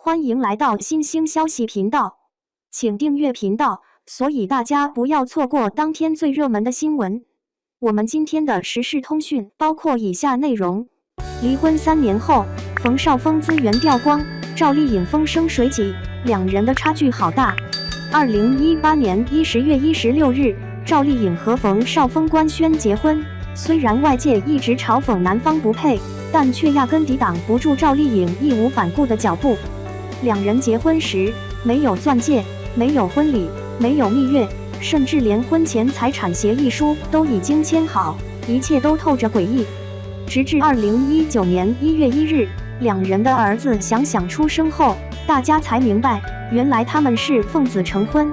欢迎来到新兴消息频道，请订阅频道，所以大家不要错过当天最热门的新闻。我们今天的时事通讯包括以下内容：离婚3年后，冯绍峰资源掉光，赵丽颖风生水起，两人的差距好大。2018年10月16日，赵丽颖和冯绍峰官宣结婚。虽然外界一直嘲讽男方不配，但却压根抵挡不住赵丽颖义无反顾的脚步。两人结婚时没有钻戒，没有婚礼，没有蜜月，甚至连婚前财产协议书都已经签好，一切都透着诡异。直至2019年1月1日，两人的儿子想想出生后，大家才明白，原来他们是奉子成婚。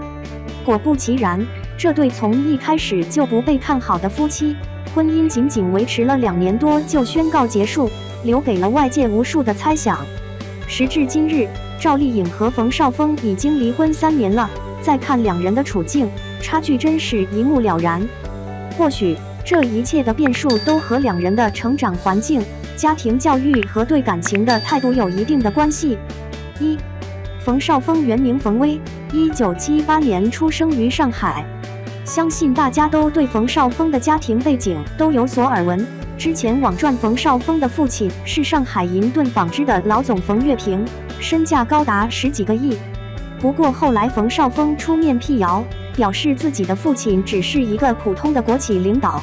果不其然，这对从一开始就不被看好的夫妻，婚姻仅仅维持了2年多就宣告结束，留给了外界无数的猜想。时至今日，赵丽颖和冯绍峰已经离婚3年了，再看两人的处境，差距真是一目了然。或许这一切的变数都和两人的成长环境、家庭教育和对感情的态度有一定的关系。1. 冯绍峰原名冯威，1978年出生于上海。相信大家都对冯绍峰的家庭背景都有所耳闻。之前网传冯绍峰的父亲是上海银盾纺织的老总冯月平，身价高达10几个亿。不过后来冯绍峰出面辟谣，表示自己的父亲只是一个普通的国企领导。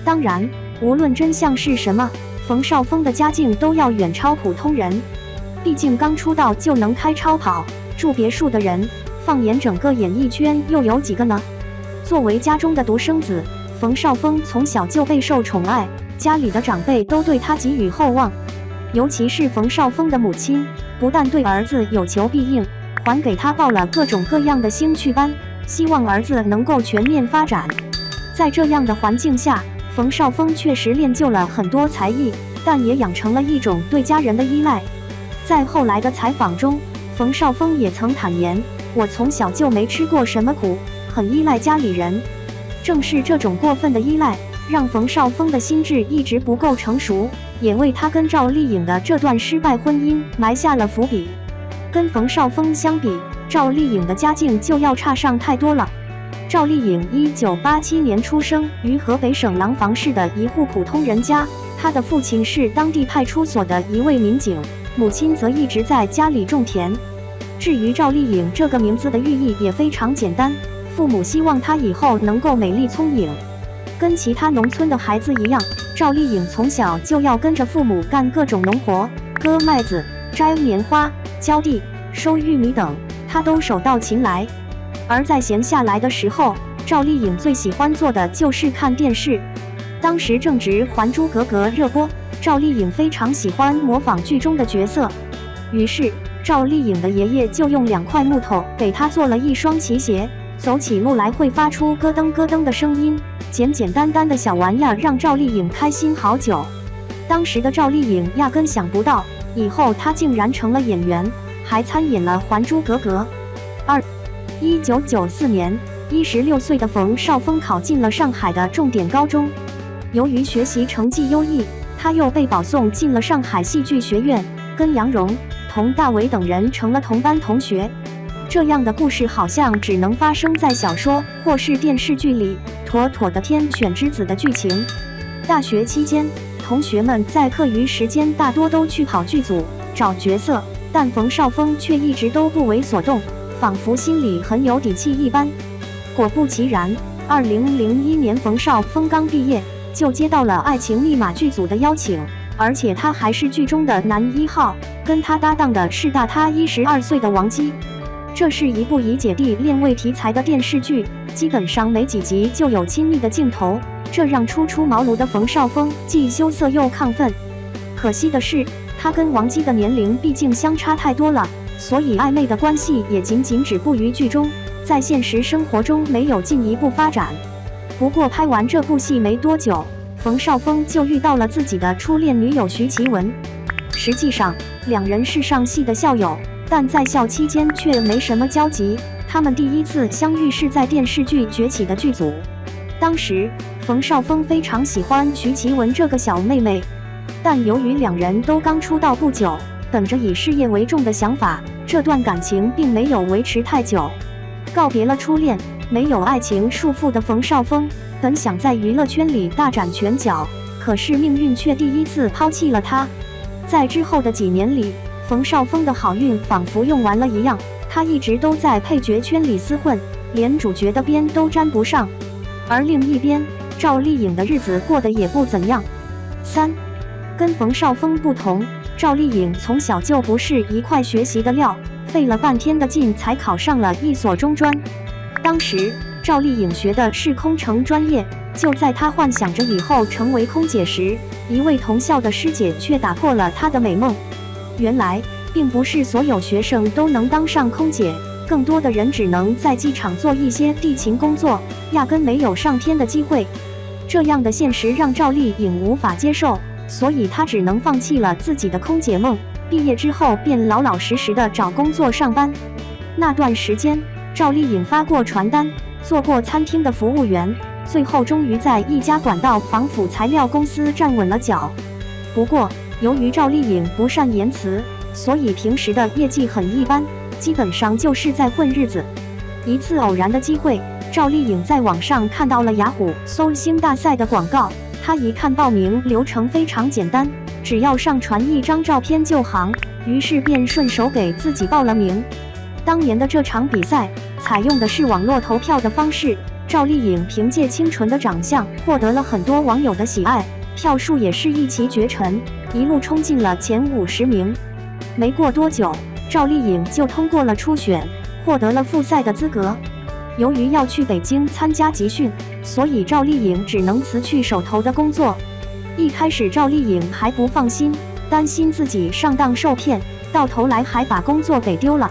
当然，无论真相是什么，冯绍峰的家境都要远超普通人。毕竟刚出道就能开超跑、住别墅的人，放眼整个演艺圈又有几个呢？作为家中的独生子，冯绍峰从小就备受宠爱，家里的长辈都对他寄予厚望。尤其是冯绍峰的母亲，不但对儿子有求必应，还给他报了各种各样的兴趣班，希望儿子能够全面发展。在这样的环境下，冯绍峰确实练就了很多才艺，但也养成了一种对家人的依赖。在后来的采访中，冯绍峰也曾坦言，我从小就没吃过什么苦，很依赖家里人。正是这种过分的依赖，让冯绍峰的心智一直不够成熟，也为他跟赵丽颖的这段失败婚姻埋下了伏笔。跟冯绍峰相比，赵丽颖的家境就要差上太多了。赵丽颖1987年出生于河北省廊坊市的一户普通人家，她的父亲是当地派出所的一位民警，母亲则一直在家里种田。至于赵丽颖这个名字的寓意也非常简单，父母希望她以后能够美丽聪颖。跟其他农村的孩子一样，赵丽颖从小就要跟着父母干各种农活，割麦子、摘棉花、浇地、收玉米等，她都手到擒来。而在闲下来的时候，赵丽颖最喜欢做的就是看电视。当时正值《还珠格格》热播，赵丽颖非常喜欢模仿剧中的角色，于是赵丽颖的爷爷就用2块木头给她做了一双奇鞋，走起路来会发出咯噔咯噔的声音。简简单单的小玩意儿让赵丽颖开心好久。当时的赵丽颖压根想不到，以后她竟然成了演员，还参演了《还珠格格》。1994年，16岁的冯绍峰考进了上海的重点高中。由于学习成绩优异，他又被保送进了上海戏剧学院，跟杨蓉、佟大为等人成了同班同学。这样的故事好像只能发生在小说或是电视剧里，妥妥的天选之子的剧情。大学期间，同学们在课余时间大多都去跑剧组找角色，但冯绍峰却一直都不为所动，仿佛心里很有底气一般。果不其然，2001年冯绍峰刚毕业，就接到了《爱情密码》剧组的邀请，而且他还是剧中的男1号，跟他搭档的是大他12岁的王姬。这是一部以姐弟恋为题材的电视剧，基本上没几集就有亲密的镜头，这让初出茅庐的冯绍峰既羞涩又亢奋。可惜的是，他跟王姬的年龄毕竟相差太多了，所以暧昧的关系也仅仅止步于剧中，在现实生活中没有进一步发展。不过拍完这部戏没多久，冯绍峰就遇到了自己的初恋女友徐奇雯。实际上，两人是上戏的校友，但在校期间却没什么交集。他们第一次相遇是在电视剧《崛起》的剧组。当时，冯绍峰非常喜欢徐奇雯这个小妹妹，但由于两人都刚出道不久，本着以事业为重的想法，这段感情并没有维持太久。告别了初恋，没有爱情束缚的冯绍峰，本想在娱乐圈里大展拳脚，可是命运却第一次抛弃了他。在之后的几年里，冯绍峰的好运仿佛用完了一样，他一直都在配角圈里厮混，连主角的边都沾不上。而另一边，赵丽颖的日子过得也不怎样。3. 跟冯绍峰不同，赵丽颖从小就不是一块学习的料，费了半天的劲才考上了一所中专。当时赵丽颖学的是空乘专业，就在她幻想着以后成为空姐时，一位同校的师姐却打破了她的美梦。原来并不是所有学生都能当上空姐，更多的人只能在机场做一些地勤工作，压根没有上天的机会。这样的现实让赵丽颖无法接受，所以她只能放弃了自己的空姐梦。毕业之后便老老实实的找工作上班。那段时间，赵丽颖发过传单，做过餐厅的服务员，最后终于在一家管道防腐材料公司站稳了脚。不过，由于赵丽颖不善言辞，所以平时的业绩很一般，基本上就是在混日子。一次偶然的机会，赵丽颖在网上看到了雅虎搜星大赛的广告，她一看报名流程非常简单，只要上传一张照片就行，于是便顺手给自己报了名。当年的这场比赛采用的是网络投票的方式，赵丽颖凭借清纯的长相获得了很多网友的喜爱，票数也是一骑绝尘，一路冲进了前50名。没过多久，赵丽颖就通过了初选，获得了复赛的资格。由于要去北京参加集训，所以赵丽颖只能辞去手头的工作。一开始赵丽颖还不放心，担心自己上当受骗，到头来还把工作给丢了。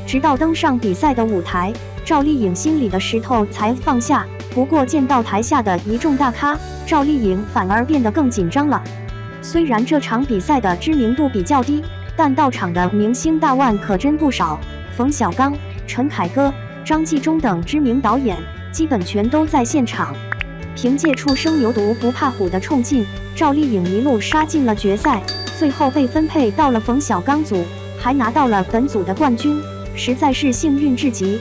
直到登上比赛的舞台，赵丽颖心里的石头才放下。不过见到台下的一众大咖，赵丽颖反而变得更紧张了。虽然这场比赛的知名度比较低，但到场的明星大腕可真不少，冯小刚、陈凯歌、张纪中等知名导演基本全都在现场。凭借初生牛犊不怕虎的冲劲，赵丽颖一路杀进了决赛，最后被分配到了冯小刚组，还拿到了本组的冠军，实在是幸运至极。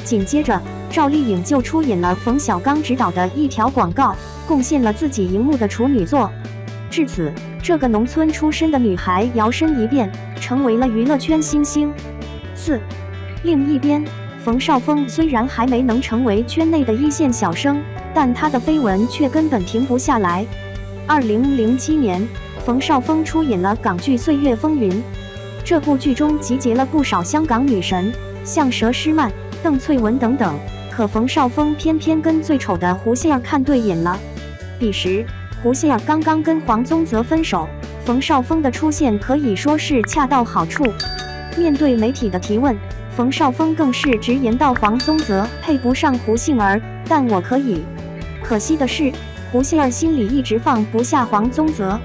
紧接着，赵丽颖就出演了冯小刚执导的一条广告，贡献了自己荧幕的处女作。至此，这个农村出身的女孩摇身一变，成为了娱乐圈新星。4. 另一边，冯绍峰虽然还没能成为圈内的一线小生，但他的绯闻却根本停不下来。2007年，冯绍峰出演了港剧《岁月风云》，这部剧中集结了不少香港女神，像佘诗曼、邓萃雯等等。可冯绍峰偏偏跟最丑的胡杏儿看对眼了。彼时，胡杏儿刚刚跟黄宗泽分手，冯绍峰的出现可以说是恰到好处。面对媒体的提问，冯绍峰更是直言道黄宗泽配不上胡杏儿，但我可以。可惜的是，胡杏儿心里一直放不下黄宗泽。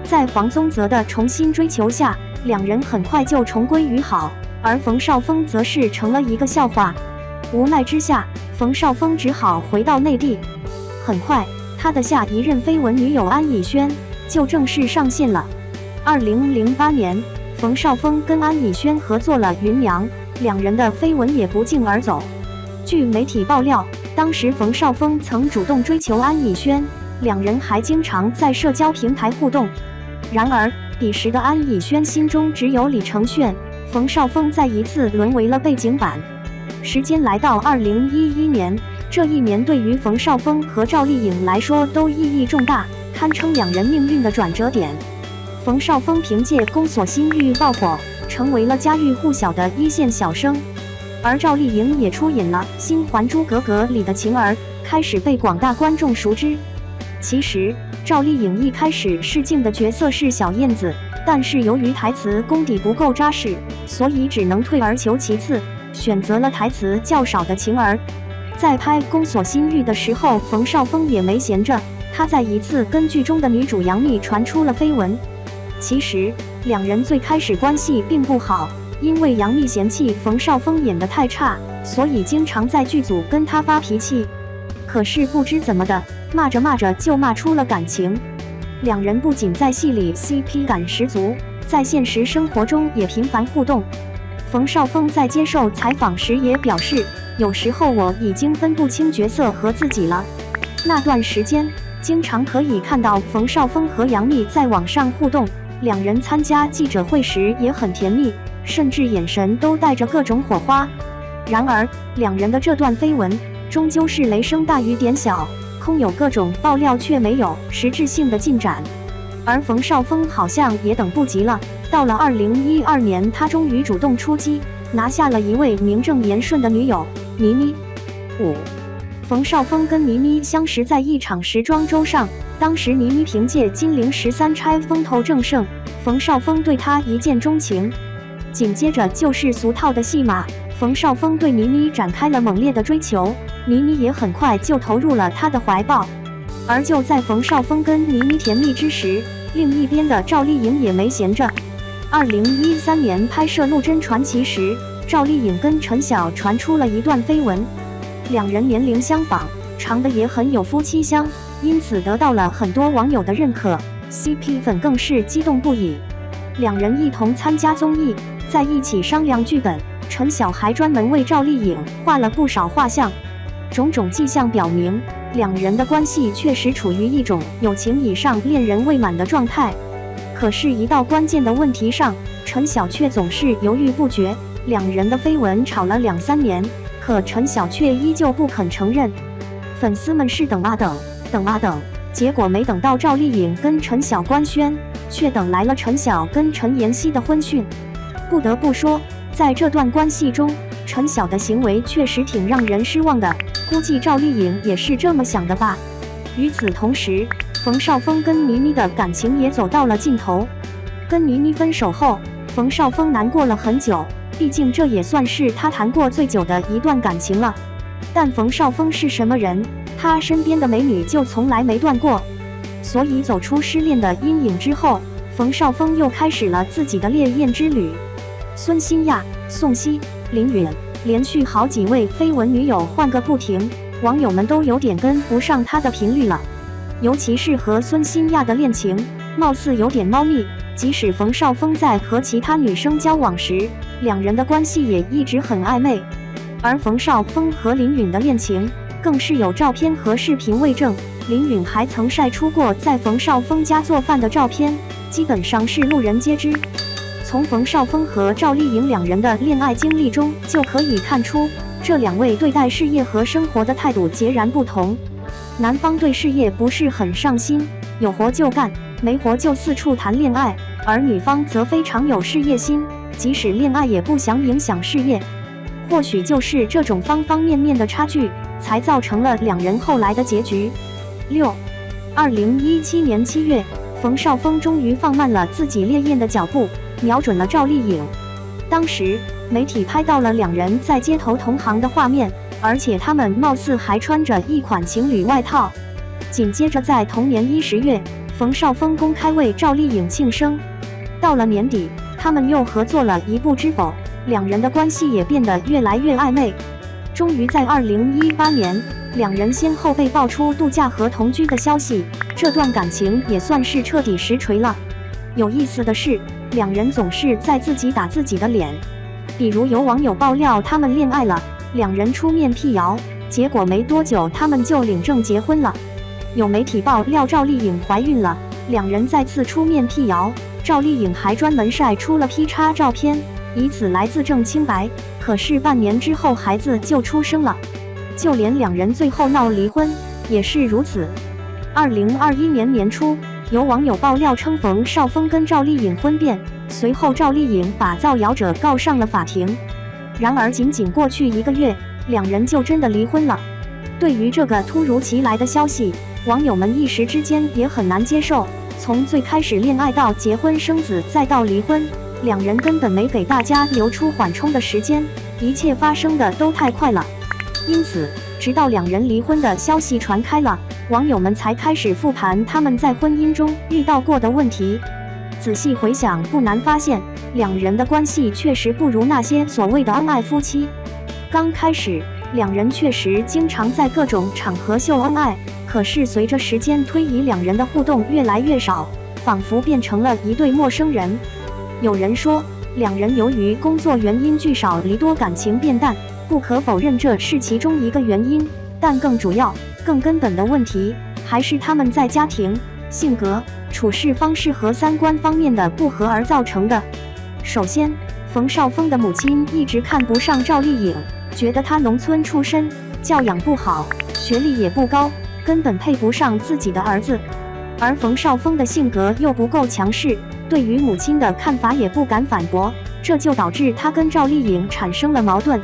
在黄宗泽的重新追求下，两人很快就重归于好，而冯绍峰则是成了一个笑话。无奈之下，冯绍峰只好回到内地。很快，他的下一任绯闻女友安以轩就正式上线了。2008年，冯绍峰跟安以轩合作了《云娘》，两人的绯闻也不胫而走。据媒体爆料，当时冯绍峰曾主动追求安以轩，两人还经常在社交平台互动。然而，彼时的安以轩心中只有李承铉，冯绍峰再一次沦为了背景板。时间来到2011年，这一年对于冯绍峰和赵丽颖来说都意义重大，堪称两人命运的转折点。冯绍峰凭借《宫锁心玉》爆火，成为了家喻户晓的一线小生，而赵丽颖也出演了《新还珠格格》里的晴儿，开始被广大观众熟知。其实，赵丽颖一开始试镜的角色是小燕子，但是由于台词功底不够扎实，所以只能退而求其次，选择了台词较少的晴儿。在拍《宫锁心玉》的时候，冯绍峰也没闲着，他在一次跟剧中的女主杨幂传出了绯闻。其实，两人最开始关系并不好，因为杨幂嫌弃冯绍峰演得太差，所以经常在剧组跟他发脾气。可是不知怎么的，骂着骂着就骂出了感情。两人不仅在戏里 CP 感十足，在现实生活中也频繁互动。冯绍峰在接受采访时也表示，有时候我已经分不清角色和自己了。那段时间，经常可以看到冯绍峰和杨幂在网上互动，两人参加记者会时也很甜蜜，甚至眼神都带着各种火花。然而，两人的这段绯闻终究是雷声大雨点小，空有各种爆料，却没有实质性的进展。而冯绍峰好像也等不及了，到了2012年，他终于主动出击，拿下了一位名正言顺的女友倪妮。5. 冯绍峰跟倪妮相识在一场时装周上，当时倪妮凭借金陵13钗风头正盛，冯绍峰对她一见钟情。紧接着就是俗套的戏码，冯绍峰对倪妮展开了猛烈的追求，倪妮也很快就投入了他的怀抱。而就在冯绍峰跟倪妮甜蜜之时，另一边的赵丽颖也没闲着。2013年拍摄《陆贞传奇》时，赵丽颖跟陈晓传出了一段绯闻，两人年龄相仿，长得也很有夫妻相，因此得到了很多网友的认可 ，CP 粉更是激动不已。两人一同参加综艺，在一起商量剧本，陈晓还专门为赵丽颖画了不少画像。种种迹象表明，两人的关系确实处于一种友情以上、恋人未满的状态。可是，一到关键的问题上，陈晓却总是犹豫不决。两人的绯闻吵了2-3年，可陈晓却依旧不肯承认。粉丝们是等啊等，等啊等，结果没等到赵丽颖跟陈晓官宣，却等来了陈晓跟陈妍希的婚讯。不得不说，在这段关系中，陈晓的行为确实挺让人失望的。估计赵丽颖也是这么想的吧。与此同时，冯绍峰跟倪妮的感情也走到了尽头。跟倪妮分手后，冯绍峰难过了很久，毕竟这也算是他谈过最久的一段感情了。但冯绍峰是什么人，他身边的美女就从来没断过。所以走出失恋的阴影之后，冯绍峰又开始了自己的烈焰之旅。孙欣娅、宋茜、林允连续好几位绯闻女友换个不停，网友们都有点跟不上他的频率了。尤其是和孙欣娅的恋情，貌似有点猫腻。即使冯绍峰在和其他女生交往时，两人的关系也一直很暧昧。而冯绍峰和林允的恋情，更是有照片和视频为证。林允还曾晒出过在冯绍峰家做饭的照片，基本上是路人皆知。从冯绍峰和赵丽颖两人的恋爱经历中就可以看出，这两位对待事业和生活的态度截然不同。男方对事业不是很上心，有活就干，没活就四处谈恋爱，而女方则非常有事业心，即使恋爱也不想影响事业。或许就是这种方方面面的差距，才造成了两人后来的结局。6. 2017年7月，冯绍峰终于放慢了自己烈焰的脚步，瞄准了赵丽颖。当时媒体拍到了两人在街头同行的画面，而且他们貌似还穿着一款情侣外套。紧接着在同年10月，冯绍峰公开为赵丽颖庆生。到了年底，他们又合作了一部《知否》，两人的关系也变得越来越暧昧。终于在2018年，两人先后被爆出度假和同居的消息，这段感情也算是彻底实锤了。有意思的是，两人总是在自己打自己的脸。比如有网友爆料他们恋爱了，两人出面辟谣，结果没多久他们就领证结婚了。有媒体爆料赵丽颖怀孕了，两人再次出面辟谣，赵丽颖还专门晒出了 P 叉照片，以此来自证清白。可是半年之后孩子就出生了，就连两人最后闹离婚也是如此。2021年年初，有网友爆料称冯绍峰跟赵丽颖婚变，随后赵丽颖把造谣者告上了法庭。然而仅仅过去1个月，两人就真的离婚了。对于这个突如其来的消息，网友们一时之间也很难接受。从最开始恋爱到结婚生子再到离婚，两人根本没给大家留出缓冲的时间，一切发生的都太快了。因此，直到两人离婚的消息传开了，网友们才开始复盘他们在婚姻中遇到过的问题。仔细回想，不难发现，两人的关系确实不如那些所谓的恩爱夫妻。刚开始，两人确实经常在各种场合秀恩爱，可是随着时间推移，两人的互动越来越少，仿佛变成了一对陌生人。有人说，两人由于工作原因聚少离多，感情变淡，不可否认这是其中一个原因，但更主要、更根本的问题还是他们在家庭、性格、处事方式和三观方面的不合而造成的。首先，冯绍峰的母亲一直看不上赵丽颖，觉得她农村出身，教养不好，学历也不高，根本配不上自己的儿子。而冯绍峰的性格又不够强势，对于母亲的看法也不敢反驳，这就导致他跟赵丽颖产生了矛盾。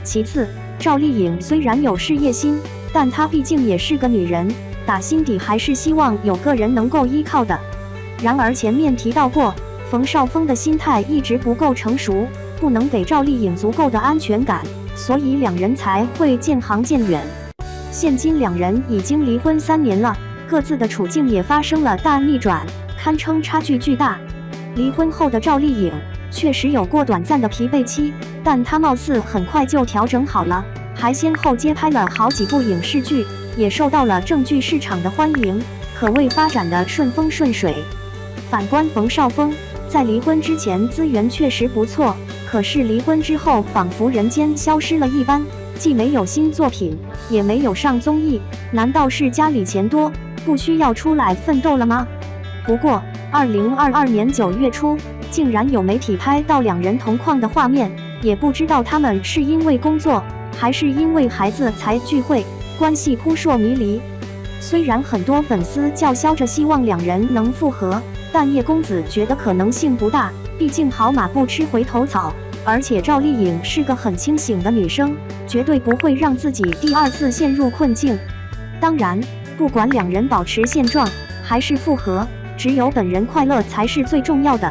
其次，赵丽颖虽然有事业心，但她毕竟也是个女人，打心底还是希望有个人能够依靠的。然而前面提到过，冯绍峰的心态一直不够成熟，不能给赵丽颖足够的安全感，所以两人才会渐行渐远。现今两人已经离婚3年了，各自的处境也发生了大逆转，堪称差距巨大。离婚后的赵丽颖确实有过短暂的疲惫期，但她貌似很快就调整好了，还先后接拍了好几部影视剧，也受到了正剧市场的欢迎，可谓发展的顺风顺水。反观冯绍峰，在离婚之前资源确实不错，可是离婚之后仿佛人间消失了一般，既没有新作品，也没有上综艺，难道是家里钱多，不需要出来奋斗了吗？不过2022年9月初，竟然有媒体拍到两人同框的画面，也不知道他们是因为工作，还是因为孩子才聚会，关系扑朔迷离。虽然很多粉丝叫嚣着希望两人能复合，但叶公子觉得可能性不大，毕竟好马不吃回头草，而且赵丽颖是个很清醒的女生，绝对不会让自己第二次陷入困境。当然，不管两人保持现状还是复合，只有本人快乐才是最重要的。